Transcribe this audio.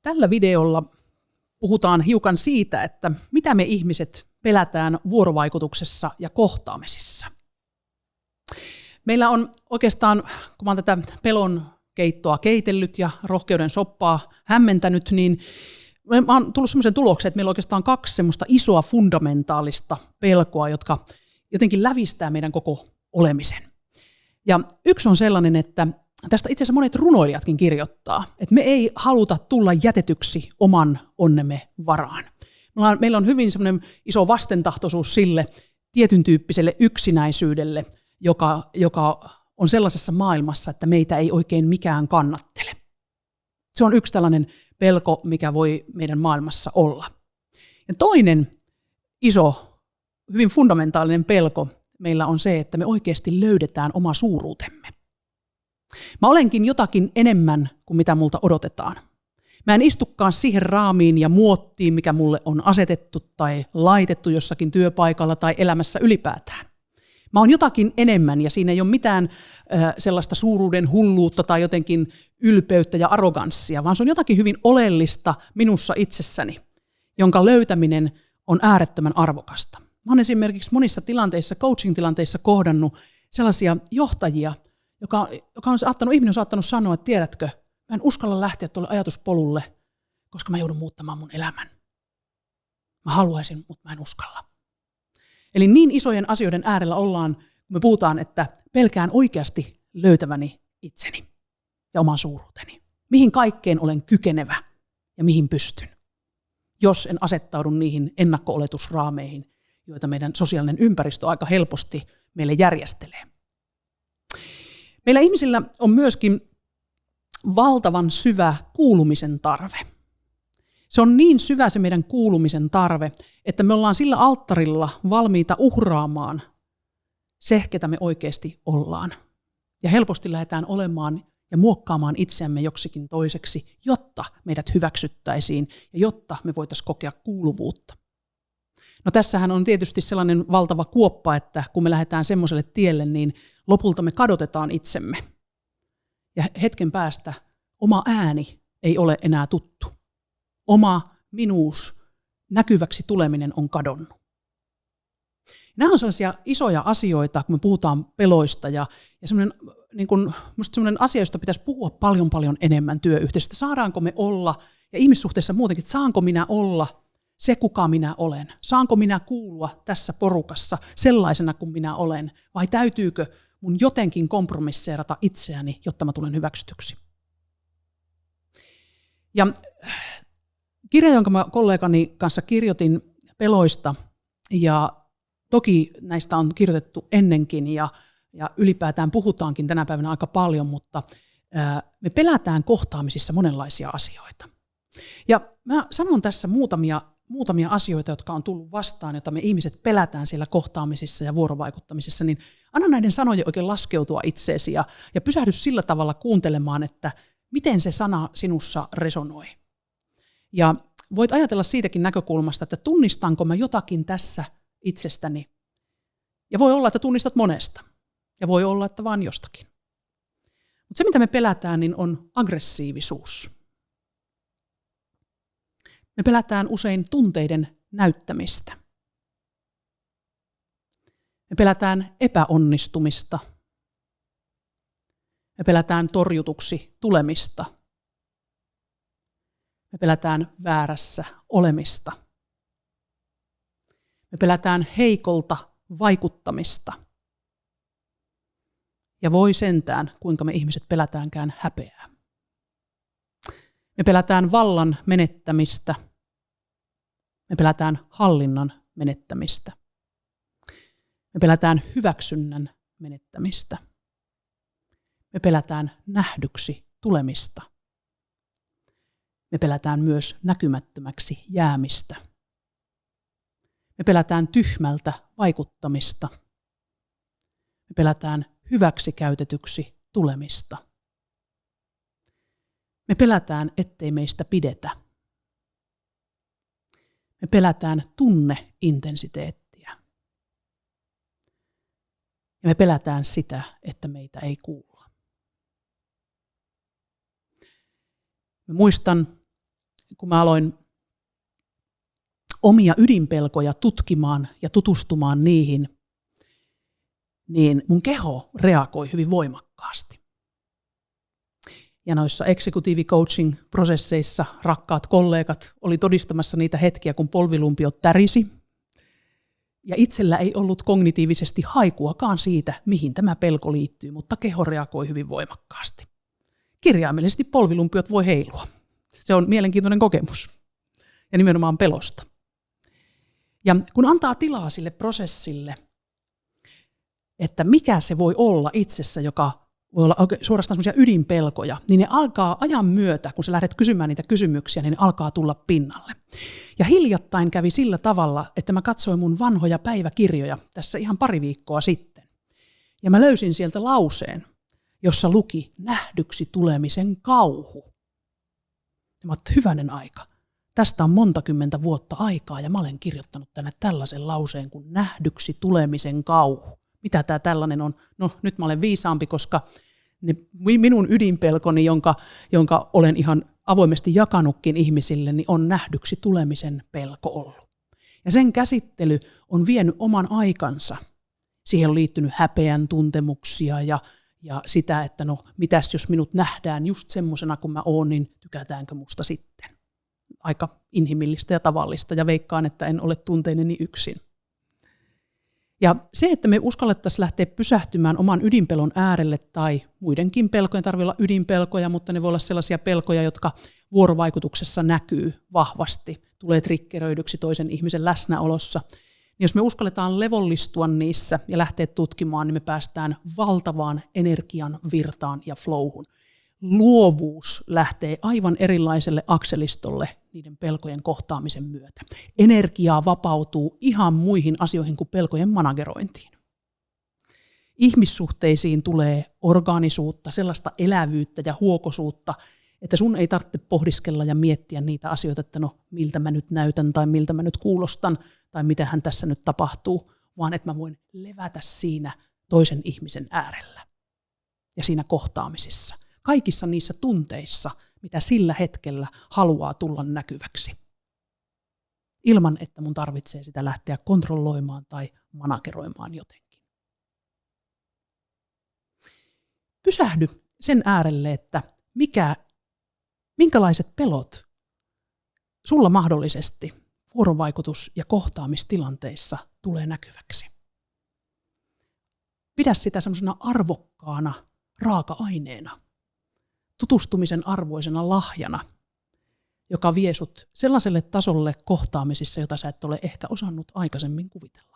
Tällä videolla puhutaan hiukan siitä, että mitä me ihmiset pelätään vuorovaikutuksessa ja kohtaamisissa. Meillä on oikeastaan, kun mä oon tätä pelon keittoa keitellyt ja rohkeuden soppaa hämmentänyt, niin mä oon tullut semmoisen tulokseen, että meillä on oikeastaan 2 semmoista isoa fundamentaalista pelkoa, jotka jotenkin lävistää meidän koko olemisen. Ja yksi on sellainen, että tästä itse asiassa monet runoilijatkin kirjoittaa, että me ei haluta tulla jätetyksi oman onnemme varaan. Meillä on hyvin semmoinen iso vastentahtoisuus sille tietyn tyyppiselle yksinäisyydelle, joka on sellaisessa maailmassa, että meitä ei oikein mikään kannattele. Se on yksi tällainen pelko, mikä voi meidän maailmassa olla. Ja toinen iso, hyvin fundamentaalinen pelko meillä on se, että me oikeasti löydetään oma suuruutemme. Mä olenkin jotakin enemmän kuin mitä multa odotetaan. Mä en istukaan siihen raamiin ja muottiin, mikä mulle on asetettu tai laitettu jossakin työpaikalla tai elämässä ylipäätään. Mä oon jotakin enemmän ja siinä ei ole mitään sellaista suuruuden hulluutta tai jotenkin ylpeyttä ja arroganssia, vaan se on jotakin hyvin oleellista minussa itsessäni, jonka löytäminen on äärettömän arvokasta. Mä oon esimerkiksi monissa tilanteissa, coaching-tilanteissa kohdannut sellaisia johtajia, ihminen on saattanut sanoa, että tiedätkö, mä en uskalla lähteä tuolle ajatuspolulle, koska mä joudun muuttamaan mun elämän. Mä haluaisin, mutta mä en uskalla. Eli niin isojen asioiden äärellä ollaan, kun me puhutaan, että pelkään oikeasti löytäväni itseni ja oman suuruuteni. Mihin kaikkeen olen kykenevä ja mihin pystyn, jos en asettaudu niihin ennakko-oletusraameihin, joita meidän sosiaalinen ympäristö aika helposti meille järjestelee. Meillä ihmisillä on myöskin valtavan syvä kuulumisen tarve. Se on niin syvä se meidän kuulumisen tarve, että me ollaan sillä alttarilla valmiita uhraamaan se, ketä me oikeasti ollaan. Ja helposti lähdetään olemaan ja muokkaamaan itseämme joksikin toiseksi, jotta meidät hyväksyttäisiin ja jotta me voitaisiin kokea kuuluvuutta. No tässähän on tietysti sellainen valtava kuoppa, että kun me lähdetään semmoiselle tielle, niin lopulta me kadotetaan itsemme. Ja hetken päästä oma ääni ei ole enää tuttu. Oma minuus, näkyväksi tuleminen on kadonnut. Nämä on sellaisia isoja asioita, kun me puhutaan peloista ja semmoinen, musta semmoinen asia, josta pitäisi puhua paljon enemmän työyhteisössä. Saadaanko me olla, ja ihmissuhteessa muutenkin, että saanko minä olla se, kuka minä olen? Saanko minä kuulua tässä porukassa sellaisena kuin minä olen? Vai täytyykö mun jotenkin kompromisseerata itseäni, jotta mä tulen hyväksytyksi? Ja kirja, jonka mä kollegani kanssa kirjoitin peloista, ja toki näistä on kirjoitettu ennenkin, ja ylipäätään puhutaankin tänä päivänä aika paljon, mutta me pelätään kohtaamisissa monenlaisia asioita. Ja mä sanon tässä muutamia asioita, jotka on tullut vastaan, joita me ihmiset pelätään siellä kohtaamisissa ja vuorovaikuttamisessa, niin anna näiden sanojen oikein laskeutua itseesi ja pysähdy sillä tavalla kuuntelemaan, että miten se sana sinussa resonoi. Ja voit ajatella siitäkin näkökulmasta, että tunnistanko mä jotakin tässä itsestäni. Ja voi olla, että tunnistat monesta. Ja voi olla, että vaan jostakin. Mutta se, mitä me pelätään, niin on aggressiivisuus. Me pelätään usein tunteiden näyttämistä. Me pelätään epäonnistumista. Me pelätään torjutuksi tulemista. Me pelätään väärässä olemista. Me pelätään heikolta vaikuttamista. Ja voi sentään, kuinka me ihmiset pelätäänkään häpeää. Me pelätään vallan menettämistä. Me pelätään hallinnan menettämistä. Me pelätään hyväksynnän menettämistä. Me pelätään nähdyksi tulemista. Me pelätään myös näkymättömäksi jäämistä. Me pelätään tyhmältä vaikuttamista. Me pelätään hyväksi käytetyksi tulemista. Me pelätään, ettei meistä pidetä. Me pelätään tunneintensiteettiä. Ja me pelätään sitä, että meitä ei kuulla. Mä muistan kun mä aloin omia ydinpelkoja tutkimaan ja tutustumaan niihin, niin mun keho reagoi hyvin voimakkaasti. Ja noissa executive coaching-prosesseissa rakkaat kollegat oli todistamassa niitä hetkiä, kun polvilumpiot tärisi. Ja itsellä ei ollut kognitiivisesti haikuakaan siitä, mihin tämä pelko liittyy, mutta keho reagoi hyvin voimakkaasti. Kirjaimellisesti polvilumpiot voi heilua. Se on mielenkiintoinen kokemus. Ja nimenomaan pelosta. Ja kun antaa tilaa sille prosessille, että mikä se voi olla itsessä, joka voi olla suorastaan sellaisia ydinpelkoja, niin ne alkaa ajan myötä, kun sä lähdet kysymään niitä kysymyksiä, niin ne alkaa tulla pinnalle. Ja hiljattain kävi sillä tavalla, että mä katsoin mun vanhoja päiväkirjoja tässä ihan pari viikkoa sitten. Ja mä löysin sieltä lauseen, jossa luki nähdyksi tulemisen kauhu. Ja mä ajattelin, hyvänen aika. Tästä on monta kymmentä vuotta aikaa ja mä olen kirjoittanut tänne tällaisen lauseen kuin nähdyksi tulemisen kauhu. Mitä tämä tällainen on? No nyt mä olen viisaampi, koska minun ydinpelkoni, jonka olen ihan avoimesti jakanutkin ihmisille, niin on nähdyksi tulemisen pelko ollut. Ja sen käsittely on vienyt oman aikansa. Siihen on liittynyt häpeän tuntemuksia ja sitä, että no mitäs jos minut nähdään just semmoisena kuin mä oon, niin tykätäänkö musta sitten? Aika inhimillistä ja tavallista ja veikkaan, että en ole tunteineni yksin. Ja se, että me uskallettaisiin lähteä pysähtymään oman ydinpelon äärelle tai muidenkin pelkojen, tarvitse olla ydinpelkoja, mutta ne voi olla sellaisia pelkoja, jotka vuorovaikutuksessa näkyy vahvasti, tulee triggeröidyksi toisen ihmisen läsnäolossa. Niin jos me uskalletaan levollistua niissä ja lähteä tutkimaan, niin me päästään valtavaan energian virtaan ja flowhun. Luovuus lähtee aivan erilaiselle akselistolle niiden pelkojen kohtaamisen myötä. Energiaa vapautuu ihan muihin asioihin kuin pelkojen managerointiin. Ihmissuhteisiin tulee orgaanisuutta, sellaista elävyyttä ja huokosuutta, että sun ei tarvitse pohdiskella ja miettiä niitä asioita, että no miltä mä nyt näytän tai miltä mä nyt kuulostan tai mitähän tässä nyt tapahtuu, vaan että mä voin levätä siinä toisen ihmisen äärellä ja siinä kohtaamisissa. Kaikissa niissä tunteissa, mitä sillä hetkellä haluaa tulla näkyväksi. Ilman, että mun tarvitsee sitä lähteä kontrolloimaan tai manageroimaan jotenkin. Pysähdy sen äärelle, että minkälaiset pelot sulla mahdollisesti vuorovaikutus- ja kohtaamistilanteissa tulee näkyväksi. Pidä sitä semmoisena arvokkaana raaka-aineena. Tutustumisen arvoisena lahjana, joka vie sut sellaiselle tasolle kohtaamisissa, jota sä et ole ehkä osannut aikaisemmin kuvitella.